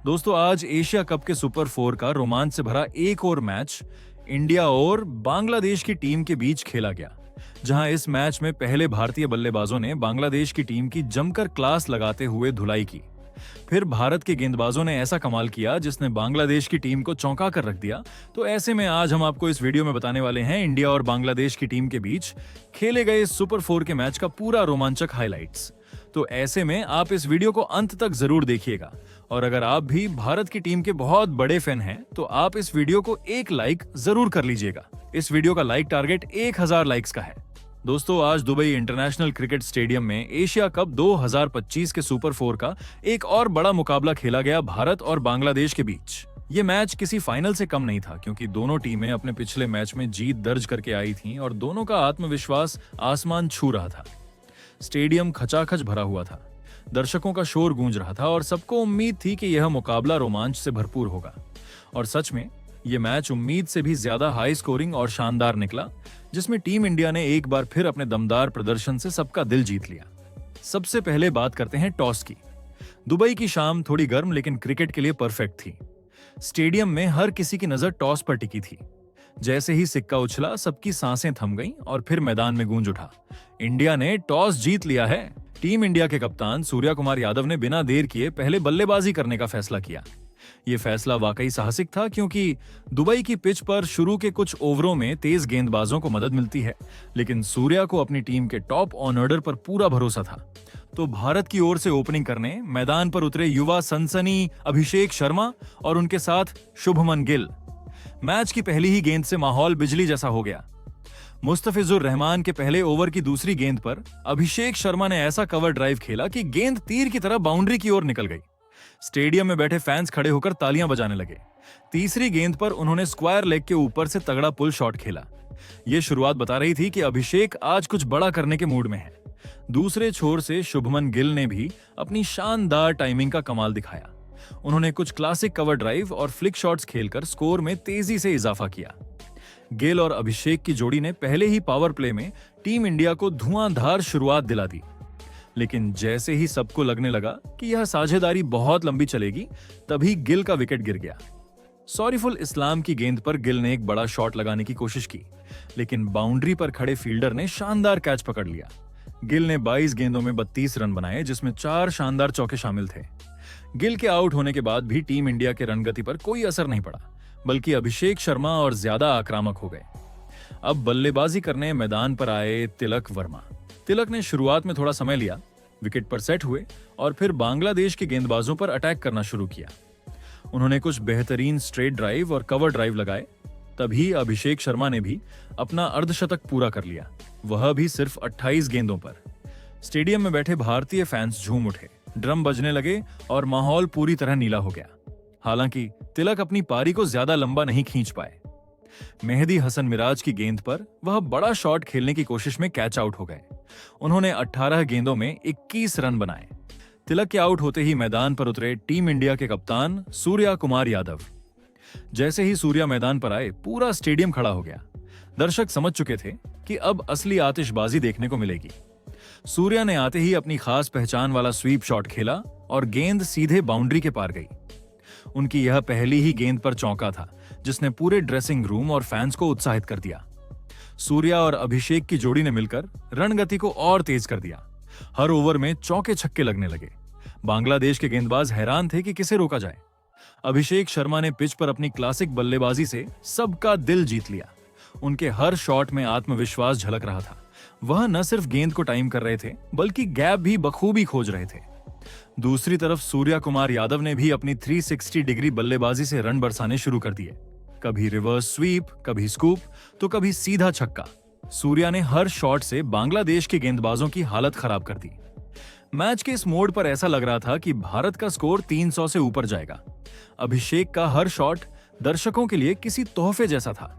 दोस्तों आज Asia cup के सुपर 4 का रोमांच से भरा एक और मैच इंडिया और बांग्लादेश की टीम के बीच खेला गया, जहां इस मैच में पहले भारतीय बल्लेबाजों ने बांग्लादेश की टीम की जमकर क्लास लगाते हुए धुलाई की। फिर भारत के गेंदबाजों ने ऐसा कमाल किया जिसने बांग्लादेश की टीम को चौंका कर रख दिया। तो ऐसे में आज हम आपको इस वीडियो में बताने वाले हैं इंडिया और बांग्लादेश की टीम के बीच खेले गए सुपर 4 के मैच का पूरा रोमांचक हाइलाइट्स। तो ऐसे में आप इस वीडियो को अंत तक जरूर देखिएगा, और अगर आप भी भारत की टीम के बहुत बड़े फैन हैं तो आप इस वीडियो को एक लाइक जरूर कर लीजिएगा। इस वीडियो का लाइक टारगेट 1000 लाइक्स का है। दोस्तों आज दुबई इंटरनेशनल क्रिकेट स्टेडियम में एशिया कप 2025 के सुपर 4 का एक और बड़ा मुकाबला खेला गया भारत और बांग्लादेश के बीच। ये मैच किसी फाइनल से कम नहीं था, क्योंकि दोनों टीमें अपने पिछले मैच में जीत दर्ज करके आई थीं और दोनों का आत्मविश्वास आसमान छू रहा था। स्टेडियम खचाखच भरा हुआ था, दर्शकों का शोर गूंज रहा था और सबको उम्मीद थी कि यह मुकाबला रोमांच से भरपूर होगा। और सच में यह मैच उम्मीद से भी ज्यादा हाई स्कोरिंग और शानदार निकला, जिसमें टीम इंडिया ने एक बार फिर अपने दमदार प्रदर्शन से सबका दिल जीत लिया। सबसे पहले बात करते हैं टॉस की। दुबई की शाम थोड़ी गर्म लेकिन क्रिकेट के लिए परफेक्ट थी। स्टेडियम में हर किसी की नजर टॉस पर टिकी थी। जैसे ही सिक्का उछला सबकी सांसें थम गईं और फिर मैदान में गूंज उठा, इंडिया ने टॉस जीत लिया है। टीम इंडिया के कप्तान सूर्या कुमार यादव ने बिना देर किए पहले बल्लेबाजी करने का फैसला किया। यह फैसला वाकई साहसिक था, क्योंकि दुबई की पिच पर शुरू के कुछ ओवरों में तेज गेंदबाजों को मदद मिलती है, लेकिन सूर्या को अपनी टीम के टॉप ऑन ऑर्डर पर पूरा भरोसा था। तो भारत की ओर से ओपनिंग करने मैदान पर उतरे युवा सनसनी अभिषेक शर्मा और उनके साथ शुभमन गिल। मैच की पहली ही गेंद से माहौल बिजली जैसा हो गया। मुस्तफिजुर रहमान के पहले ओवर की दूसरी गेंद पर अभिषेक शर्मा ने ऐसा कवर ड्राइव खेला कि गेंद तीर की तरह बाउंड्री की ओर निकल गई। स्टेडियम में बैठे फैंस खड़े होकर तालियां बजाने लगे। तीसरी गेंद पर उन्होंने स्क्वायर लेग के ऊपर से तगड़ा पुल शॉट खेला। यह शुरुआत बता रही थी कि अभिषेक आज कुछ बड़ा करने के मूड में है। दूसरे छोर से शुभमन गिल ने भी अपनी शानदार टाइमिंग का कमाल दिखाया। उन्होंने कुछ क्लासिक कवर ड्राइव और फ्लिक शॉट्स खेलकर स्कोर में तेजी से इजाफा किया। गिल और अभिषेक की जोड़ी ने पहले ही पावर प्ले में टीम इंडिया को धुआंधार शुरुआत दिला दी, लेकिन जैसे ही सबको लगने लगा कि यह साझेदारी बहुत लंबी चलेगी, तभी गिल का विकेट गिर गया। सॉरीफुल इस्लाम की गेंद पर गिल ने एक बड़ा शॉट लगाने की कोशिश की, लेकिन बाउंड्री पर खड़े फील्डर ने शानदार कैच पकड़ लिया। गिल ने 22 गेंदों में 32 रन बनाए, जिसमें 4 शानदार चौके शामिल थे। गिल के आउट होने के बाद भी टीम इंडिया के रनगति पर कोई असर नहीं पड़ा, बल्कि अभिषेक शर्मा और ज्यादा आक्रामक हो गए। अब बल्लेबाजी करने मैदान पर आए तिलक वर्मा। तिलक ने शुरुआत में थोड़ा समय लिया, विकेट पर सेट हुए और फिर बांग्लादेश के गेंदबाजों पर अटैक करना शुरू किया। उन्होंने कुछ बेहतरीन स्ट्रेट ड्राइव और कवर ड्राइव लगाए। तभी अभिषेक शर्मा ने भी अपना अर्धशतक पूरा कर लिया, वह भी सिर्फ 28 गेंदों पर। स्टेडियम में बैठे भारतीय फैंस झूम उठे, ड्रम बजने लगे और माहौल पूरी तरह नीला हो गया। हालांकि तिलक अपनी पारी को ज्यादा लंबा नहीं खींच पाए। मेहदी हसन मिराज की गेंद पर वह बड़ा शॉट खेलने की कोशिश में कैच आउट हो गए। उन्होंने 18 गेंदों में 21 रन बनाए। तिलक के आउट होते ही मैदान पर उतरे टीम इंडिया के कप्तान सूर्या कुमार यादव। जैसे ही सूर्या मैदान पर आए, पूरा स्टेडियम खड़ा हो गया। दर्शक समझ चुके थे कि अब असली आतिशबाजी देखने को मिलेगी। सूर्या ने आते ही अपनी खास पहचान वाला स्वीप शॉट खेला और गेंद सीधे बाउंड्री के पार गई। उनकी यह पहली ही गेंद पर चौका था, जिसने पूरे ड्रेसिंग रूम और फैंस को उत्साहित कर दिया। सूर्या और अभिषेक की जोड़ी ने मिलकर रणगति को और तेज कर दिया। हर ओवर में चौके छक्के लगने लगे। बांग्लादेश के गेंदबाज हैरान थे कि किसे रोका जाए। अभिषेक शर्मा ने पिच पर अपनी क्लासिक बल्लेबाजी से सबका दिल जीत लिया। उनके हर शॉट में आत्मविश्वास झलक रहा था। वह न सिर्फ गेंद को टाइम कर रहे थे, बल्कि गैप भी बखूबी खोज रहे थे। दूसरी तरफ सूर्या कुमार यादव ने भी अपनी 360 डिग्री बल्लेबाजी से रन बरसाने शुरू कर दिए। कभी रिवर्स स्वीप, कभी स्कूप, तो कभी सीधा छक्का। सूर्या ने हर शॉट से बांग्लादेश के गेंदबाजों की हालत खराब कर दी। मैच के इस मोड़ पर ऐसा लग रहा था कि भारत का स्कोर 300 से ऊपर जाएगा। अभिषेक का हर शॉट दर्शकों के लिए किसी तोहफे जैसा था।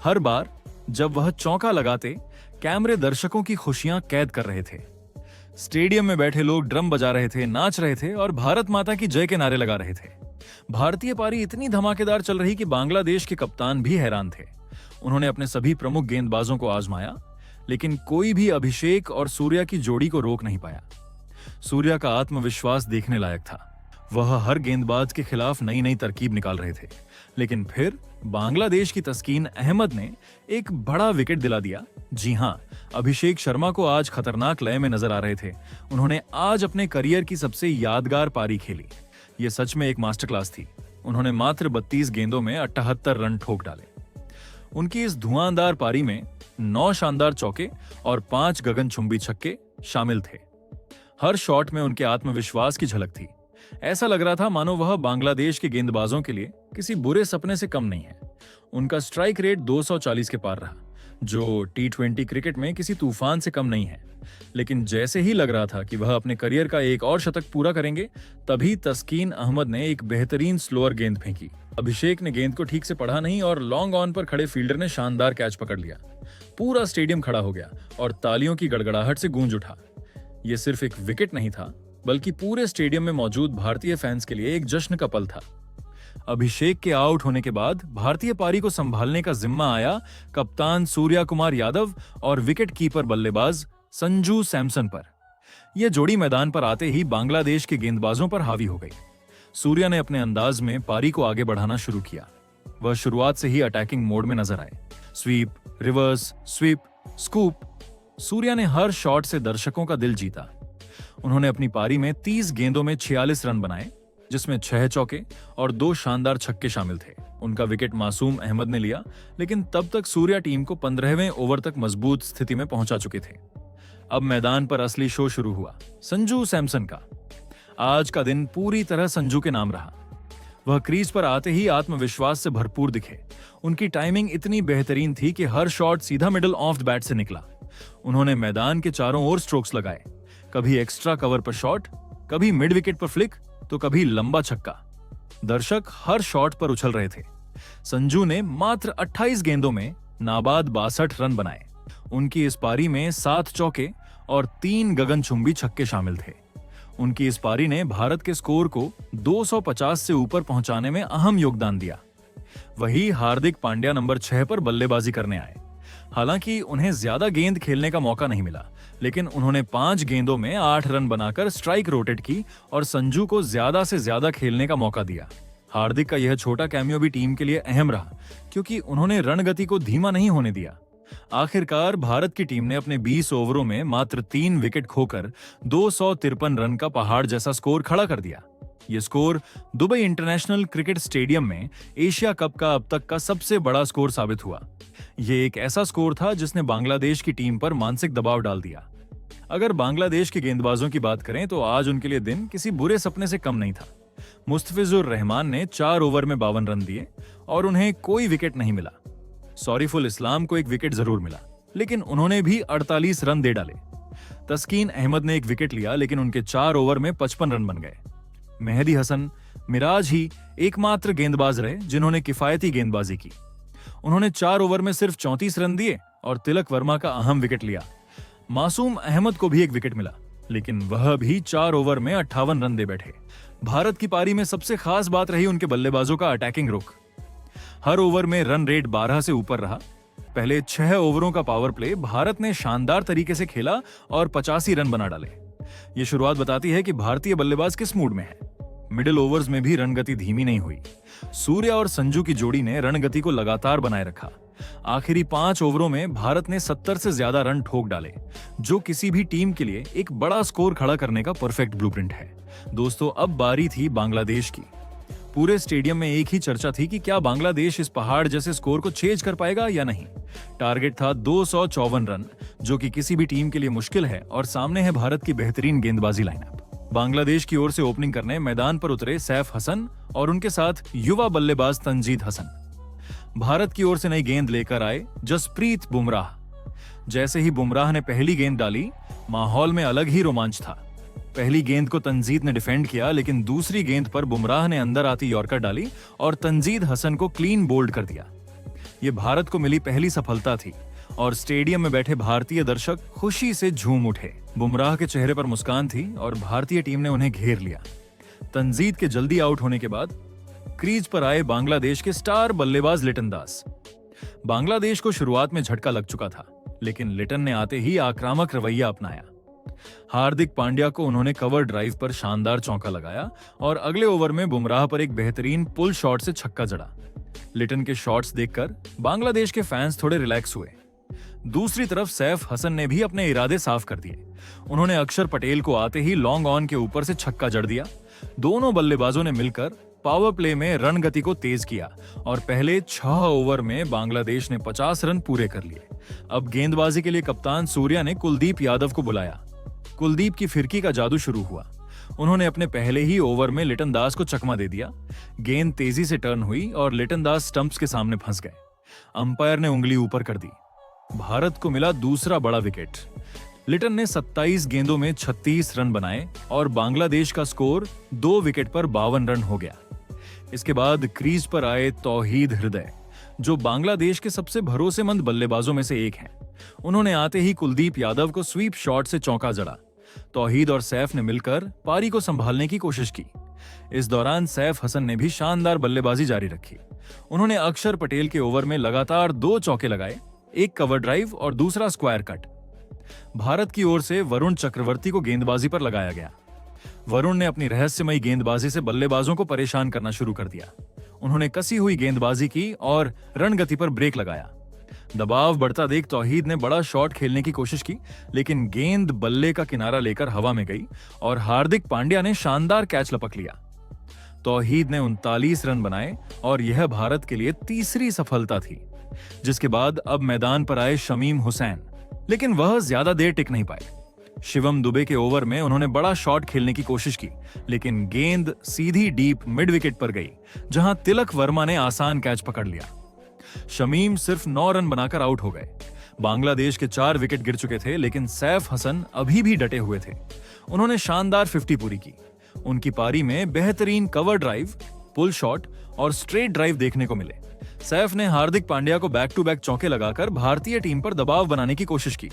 हर बार जब वह चौका लगाते, कैमरे दर्शकों की खुशियां कैद कर रहे थे। स्टेडियम में बैठे लोग ड्रम बजा रहे थे, नाच रहे थे और भारत माता की जय के नारे लगा रहे थे। भारतीय पारी इतनी धमाकेदार चल रही कि बांग्लादेश के कप्तान भी हैरान थे। उन्होंने अपने सभी प्रमुख गेंदबाजों को आजमाया, लेकिन कोई भी अभिषेक और सूर्या की जोड़ी को रोक नहीं पाया। सूर्या का आत्मविश्वास देखने लायक था। वह हर गेंदबाज के खिलाफ नई नई तरकीब निकाल रहे थे, लेकिन फिर बांग्लादेश की तस्कीन अहमद ने एक बड़ा विकेट दिला दिया। जी हां, अभिषेक शर्मा को आज खतरनाक लय में नजर आ रहे थे। उन्होंने आज अपने करियर की सबसे यादगार पारी खेली। ये सच में एक मास्टर क्लास थी। उन्होंने मात्र 32 गेंदों में 78 रन ठोक डाले। उनकी इस धुआंधार पारी में 9 शानदार चौके और 5 गगनचुंबी छक्के शामिल थे। हर शॉट में उनके आत्मविश्वास की झलक थी। ऐसा लग रहा था मानो वह बांग्लादेश के गेंदबाजों के लिए किसी बुरे सपने से कम नहीं है। उनका स्ट्राइक रेट 240 के पार रहा, जो T20 क्रिकेट में किसी तूफान से कम नहीं है। लेकिन जैसे ही लग रहा था कि वह अपने करियर का एक और शतक पूरा करेंगे, तभी तस्कीन अहमद ने एक बेहतरीन स्लोअर गेंद फेंकी। अभिषेक ने गेंद को ठीक से पढ़ा नहीं और लॉन्ग ऑन पर खड़े फील्डर ने शानदार कैच पकड़ लिया। पूरा स्टेडियम खड़ा हो गया और तालियों की गड़गड़ाहट से गूंज उठा। यह सिर्फ एक विकेट नहीं था, बल्कि पूरे स्टेडियम में मौजूद भारतीय फैंस के लिए एक जश्न का पल था। अभिषेक के आउट होने के बाद भारतीय पारी को संभालने का जिम्मा आया कप्तान सूर्या कुमार यादव और विकेट कीपर बल्लेबाज संजू सैमसन पर। यह जोड़ी मैदान पर आते ही बांग्लादेश के गेंदबाजों पर हावी हो गई। सूर्या ने अपने अंदाज में पारी को आगे बढ़ाना शुरू किया। वह शुरुआत से ही अटैकिंग मोड में नजर आए। Sweep, reverse sweep, scoop. Surya ने हर शॉट से दर्शकों का दिल जीता। उन्होंने अपनी पारी में 30 गेंदों में 46 रन बनाए, जिसमें 6 चौके और 2 शानदार छक्के शामिल थे। उनका विकेट मासूम अहमद ने लिया, लेकिन तब तक सूर्या टीम को 15वें ओवर तक मजबूत स्थिति में पहुंचा चुके थे। अब मैदान पर असली शो शुरू हुआ, संजू सैमसन का। आज का दिन पूरी तरह संजू के नाम रहा। वह क्रीज पर आते ही आत्मविश्वास से भरपूर दिखे। उनकी टाइमिंग इतनी बेहतरीन थी कि हर शॉट सीधा मिडल ऑफ द बैट से निकला। उन्होंने मैदान के चारों ओर स्ट्रोक्स लगाए, कभी एक्स्ट्रा कवर पर शॉट, कभी मिड विकेट पर फ्लिक, तो कभी लंबा छक्का। दर्शक हर शॉट पर उछल रहे थे। संजू ने मात्र 28 गेंदों में नाबाद 62 रन बनाए। उनकी इस पारी में 7 चौके और 3 गगनचुंबी छक्के शामिल थे। उनकी इस पारी ने भारत के स्कोर को 250 से ऊपर पहुंचाने में अहम योगदान दिया। वही हार्दिक पांड्या नंबर 6 पर बल्लेबाजी करने आए। हालांकि उन्हें ज्यादा गेंद खेलने का मौका नहीं मिला, लेकिन उन्होंने 5 गेंदों में 8 रन बनाकर स्ट्राइक रोटेट की और संजू को ज्यादा से ज्यादा खेलने का मौका दिया। हार्दिक का यह छोटा कैमियो भी टीम के लिए अहम रहा, क्योंकि उन्होंने रणगति को धीमा नहीं होने दिया। आखिरकार भारत की टीम ने अपने 20 ओवरों में मात्र 3 विकेट खोकर 253 रन का पहाड़ जैसा स्कोर खड़ा कर दिया। यह score Dubai international cricket stadium में एशिया कप का अब तक का सबसे बड़ा स्कोर साबित हुआ। यह एक ऐसा स्कोर था जिसने बांग्लादेश की टीम पर मानसिक दबाव डाल दिया। अगर बांग्लादेश के गेंदबाजों की बात करें तो आज उनके लिए दिन किसी बुरे सपने से कम नहीं था। मुस्तफिजुर रहमान ने 4 ओवर में 52 रन दिए और उन्हें कोई विकेट नहीं मिला। सॉरीफुल इस्लाम को एक विकेट जरूर मिला, लेकिन उन्होंने भी 48 रन दे डाले। तस्कीन अहमद ने एक विकेट लिया, लेकिन उनके 4 ओवर में 55 रन बन गए। मेहदी हसन, मिराज ही एकमात्र गेंदबाज रहे जिन्होंने किफायती गेंदबाजी की। उन्होंने 4 ओवर में सिर्फ 34 रन दिए और तिलक वर्मा का अहम विकेट लिया। मासूम अहमद को भी एक विकेट मिला, लेकिन वह भी 4 ओवर में 58 रन दे बैठे। भारत की पारी में सबसे खास बात रही उनके बल्लेबाजों का अटैकिंग रुख। हर ओवर में रन रेट 12 से ऊपर रहा। पहले 6 ओवरों का पावर प्ले भारत ने शानदार तरीके से खेला और 85 रन बना डाले। ये शुरुआत बताती है कि भारतीय बल्लेबाज किस मूड में है। मिडिल ओवर्स में भी रणगति धीमी नहीं हुई। सूर्या और संजू की जोड़ी ने रणगति को लगातार बनाए रखा। आखिरी 5 ओवरों में भारत ने 70 से ज्यादा रन ठोक डाले, जो किसी भी टीम के लिए एक बड़ा स्कोर खड़ा करने का परफेक्ट ब्लूप्रिंट है। दोस्तों, अब बारी थी बांग्लादेश की। पूरे स्टेडियम में एक ही चर्चा थी कि क्या बांग्लादेश इस पहाड़ जैसे स्कोर को छेज कर पाएगा या नहीं। टारगेट था 254 रन, जो कि किसी भी टीम के लिए मुश्किल है, और सामने है भारत की बेहतरीन गेंदबाजी लाइनअप। बांग्लादेश की ओर से ओपनिंग करने मैदान पर उतरे सैफ हसन और उनके साथ युवा बल्लेबाज तंजीद हसन। भारत की ओर से नई गेंद लेकर आए जसप्रीत बुमराह। जैसे ही बुमराह ने पहली गेंद डाली, माहौल में अलग ही रोमांच था। पहली गेंद को तंजीद ने डिफेंड किया, लेकिन दूसरी गेंद पर बुमराह ने अंदर आती यॉर्कर डाली और तंजीद हसन को क्लीन बोल्ड कर दिया। ये भारत को मिली पहली सफलता थी और स्टेडियम में बैठे भारतीय दर्शक खुशी से झूम उठे। बुमराह के चेहरे पर मुस्कान थी और भारतीय टीम ने उन्हें घेर लिया। तंजीद के जल्दी आउट होने के बाद क्रीज पर आए बांग्लादेश के स्टार बल्लेबाज लिटन दास। बांग्लादेश को शुरुआत में झटका लग चुका था, लेकिन लिटन ने आते ही आक्रामक रवैया अपनाया। हार्दिक पांड्या को उन्होंने कवर ड्राइव पर शानदार चौका लगाया और अगले ओवर में बुमराह पर एक बेहतरीन पुल शॉट से छक्का जड़ा। लिटन के शॉट्स देखकर बांग्लादेश के फैंस थोड़े रिलैक्स हुए। दूसरी तरफ सैफ हसन ने भी अपने इरादे साफ कर दिए। उन्होंने अक्षर पटेल को आते ही लॉन्ग ऑन के ऊपर से छक्का जड़ दिया। दोनों बल्लेबाजों ने मिलकर पावर प्ले में रन गति को तेज किया और पहले 6 ओवर में बांग्लादेश ने 50 रन पूरे कर लिए। अब गेंदबाजी के लिए कप्तान सूर्या ने कुलदीप यादव को बुलाया। कुलदीप की फिरकी का जादू शुरू हुआ। उन्होंने अपने पहले ही ओवर में लिटन दास को चकमा दे दिया। गेंद तेजी से टर्न हुई और लिटन दास स्टंप्स के सामने फंस गए। अंपायर ने उंगली ऊपर कर दी। भारत को मिला दूसरा बड़ा विकेट। लिटन ने 27 गेंदों में 36 रन बनाए और बांग्लादेश का स्कोर 2 विकेट पर 52 रन हो गया। इसके बाद क्रीज पर आए तौहीद हृदय, जो बांग्लादेश के सबसे भरोसेमंद बल्लेबाजों में से एक हैं। उन्होंने आते ही कुलदीप यादव को स्वीप शॉट से चौका जड़ा। तौहीद और सैफ ने मिलकर पारी को संभालने की कोशिश की। इस दौरान सैफ हसन ने भी शानदार बल्लेबाजी जारी रखी। उन्होंने अक्षर पटेल के ओवर में लगातार 2 चौके लगाए, एक कवर ड्राइव और दूसरा स्क्वायर कट। भारत की ओर से वरुण चक्रवर्ती को गेंदबाजी पर लगाया गया। वरुण ने अपनी रहस्यमयी गेंदबाजी से बल्लेबाजों को परेशान करना शुरू कर दिया। उन्होंने कसी हुई गेंदबाजी की और रन गति पर ब्रेक लगाया। दबाव बढ़ता देख तौहीद ने बड़ा शॉट खेलने की कोशिश की, लेकिन गेंद बल्ले का किनारा लेकर हवा में गई और हार्दिक पांड्या ने शानदार कैच लपक लिया। तौहीद ने 39 रन बनाए और यह भारत के लिए तीसरी सफलता थी। जिसके बाद अब मैदान पर आए शमीम हुसैन, लेकिन वह ज्यादा देर टिक नहीं पाए। शिवम दुबे के ओवर में उन्होंने बड़ा शॉट खेलने की कोशिश की, लेकिन गेंद सीधी डीप मिड विकेट पर गई, जहां तिलक वर्मा ने आसान कैच पकड़ लिया। शमीम सिर्फ 9 रन बनाकर आउट हो गए। बांग्लादेश के 4 विकेट गिर चुके थे, लेकिन सैफ हसन अभी भी डटे हुए थे। उन्होंने शानदार 50 पूरी की। उनकी पारी में बेहतरीन कवर ड्राइव, पुल शॉट और स्ट्रेट ड्राइव देखने को मिले। सैफ ने हार्दिक पांड्या को बैक टू बैक चौके लगाकर भारतीय टीम पर दबाव बनाने की कोशिश की,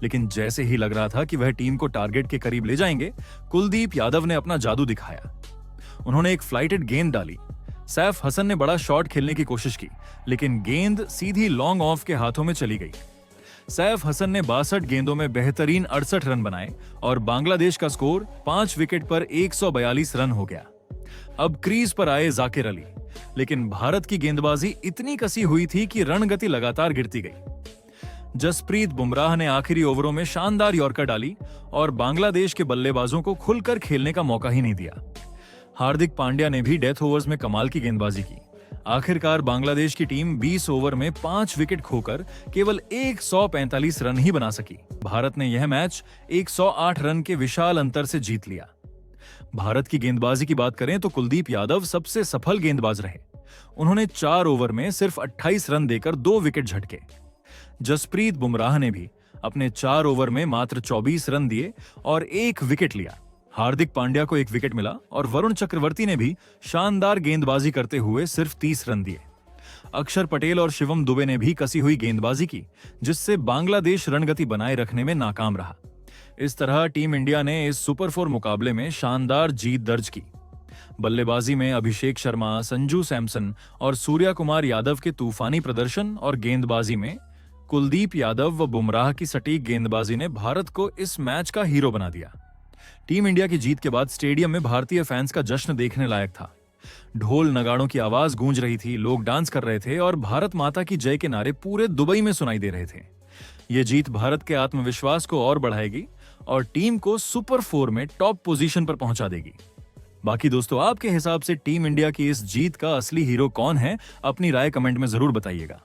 लेकिन जैसे ही लग रहा था कि वह टीम को टारगेट के करीब ले जाएंगे, कुलदीप यादव ने अपना जादू दिखाया। उन्होंने एक फ्लाइटेड गेंद डाली। सैफ हसन ने बड़ा शॉट खेलने की कोशिश की, लेकिन गेंद सीधी लॉन्ग ऑफ के हाथों में चली गई। सैफ हसन ने 62 गेंदों में बेहतरीन 68 रन बनाए और बांग्लादेश का स्कोर 5 विकेट पर 142 रन हो गया। अब क्रीज पर आए जाकिर अली, लेकिन भारत की गेंदबाजी इतनी कसी हुई थी कि रन गति लगातार गिरती गई। जसप्रीत बुमराह ने आखिरी ओवरों में शानदार यॉर्कर डाली और बांग्लादेश के बल्लेबाजों को खुलकर खेलने का मौका ही नहीं दिया। हार्दिक पांड्या ने भी डेथ ओवर्स में कमाल की गेंदबाजी की। आखिरकार बांग्लादेश की टीम 20 ओवर में 5 विकेट खोकर केवल 145 रन ही बना सकी। भारत ने यह मैच 108 रन के विशाल अंतर से जीत लिया। भारत की गेंदबाजी की बात करें तो कुलदीप यादव सबसे सफल गेंदबाज रहे। उन्होंने 4 ओवर में सिर्फ 28 रन देकर 2 विकेट झटके। जसप्रीत बुमराह ने भी अपने 4 ओवर में मात्र 24 रन दिए और 1 विकेट लिया। हार्दिक पांड्या को 1 विकेट मिला और वरुण चक्रवर्ती ने भी शानदार गेंदबाजी करते हुए सिर्फ 30 रन दिए। अक्षर पटेल और शिवम दुबे ने भी कसी हुई गेंदबाजी की, जिससे बांग्लादेश रणगति बनाए रखने में नाकाम रहा। इस तरह टीम इंडिया ने इस सुपर 4 मुकाबले में शानदार जीत दर्ज की। बल्लेबाजी में अभिषेक शर्मा, संजू सैमसन और सूर्या कुमार यादव के तूफानी प्रदर्शन और गेंदबाजी में कुलदीप यादव व बुमराह की सटीक गेंदबाजी ने भारत को इस मैच का हीरो बना दिया। टीम इंडिया की जीत के बाद स्टेडियम में भारतीय फैंस का जश्न देखने लायक था। ढोल नगाड़ों की आवाज गूंज रही थी, लोग डांस कर रहे थे और भारत माता की जय के नारे पूरे दुबई में सुनाई दे रहे थे। ये जीत भारत के आत्मविश्वास को और बढ़ाएगी और टीम को सुपर 4 में टॉप पोजीशन पर पहुंचा देगी। बाकी दोस्तों, आपके हिसाब से टीम इंडिया की इस जीत का असली हीरो कौन है? अपनी राय कमेंट में जरूर बताइएगा।